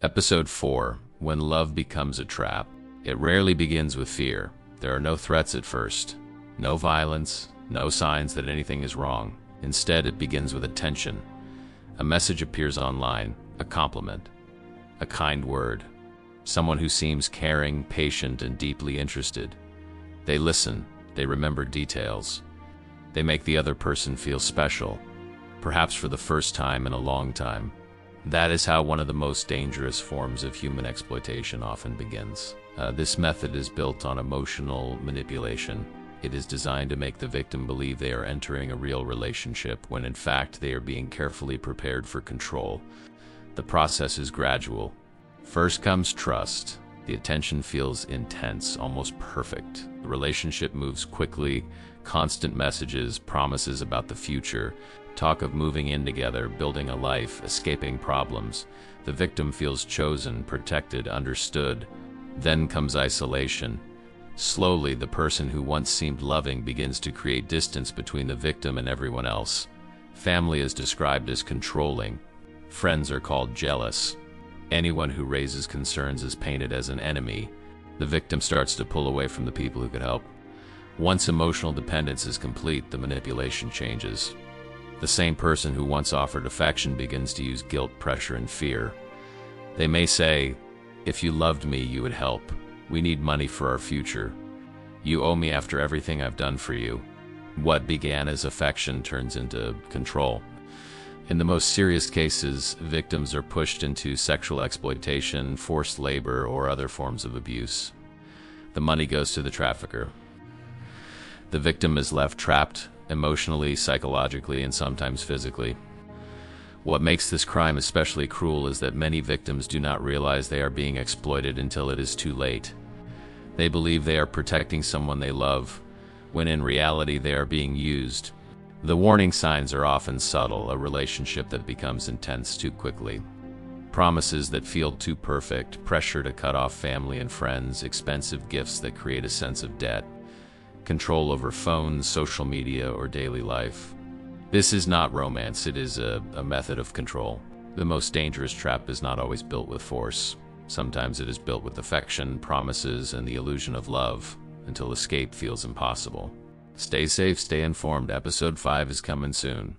Episode 4. When Love Becomes a Trap. It rarely begins with fear. There are no threats at first. No violence. No signs that anything is wrong. Instead, it begins with attention. A message appears online. A compliment. A kind word. Someone who seems caring, patient, and deeply interested. They listen. They remember details. They make the other person feel special. Perhaps for the first time in a long time. That is how one of the most dangerous forms of human exploitation often begins. This method is built on emotional manipulation. It is designed to make the victim believe they are entering a real relationship when in fact they are being carefully prepared for control. The process is gradual. First comes trust. The attention feels intense, almost perfect. The relationship moves quickly, constant messages, promises about the future, talk of moving in together, building a life, escaping problems. The victim feels chosen, protected, understood. Then comes isolation. Slowly, the person who once seemed loving begins to create distance between the victim and everyone else. Family is described as controlling. Friends are called jealous. Anyone who raises concerns is painted as an enemy. The victim starts to pull away from the people who could help. Once emotional dependence is complete, the manipulation changes. The same person who once offered affection begins to use guilt, pressure, and fear. They may say, "If you loved me, you would help. We need money for our future. You owe me after everything I've done for you." What began as affection turns into control. In the most serious cases, victims are pushed into sexual exploitation, forced labor, or other forms of abuse. The money goes to the trafficker. The victim is left trapped, emotionally, psychologically, and sometimes physically. What makes this crime especially cruel is that many victims do not realize they are being exploited until it is too late. They believe they are protecting someone they love, when in reality they are being used. The warning signs are often subtle: a relationship that becomes intense too quickly, promises that feel too perfect, pressure to cut off family and friends, expensive gifts that create a sense of debt, control over phones, social media, or daily life. This is not romance, it is a method of control. The most dangerous trap is not always built with force. Sometimes it is built with affection, promises, and the illusion of love, until escape feels impossible. Stay safe, stay informed. Episode 5 is coming soon.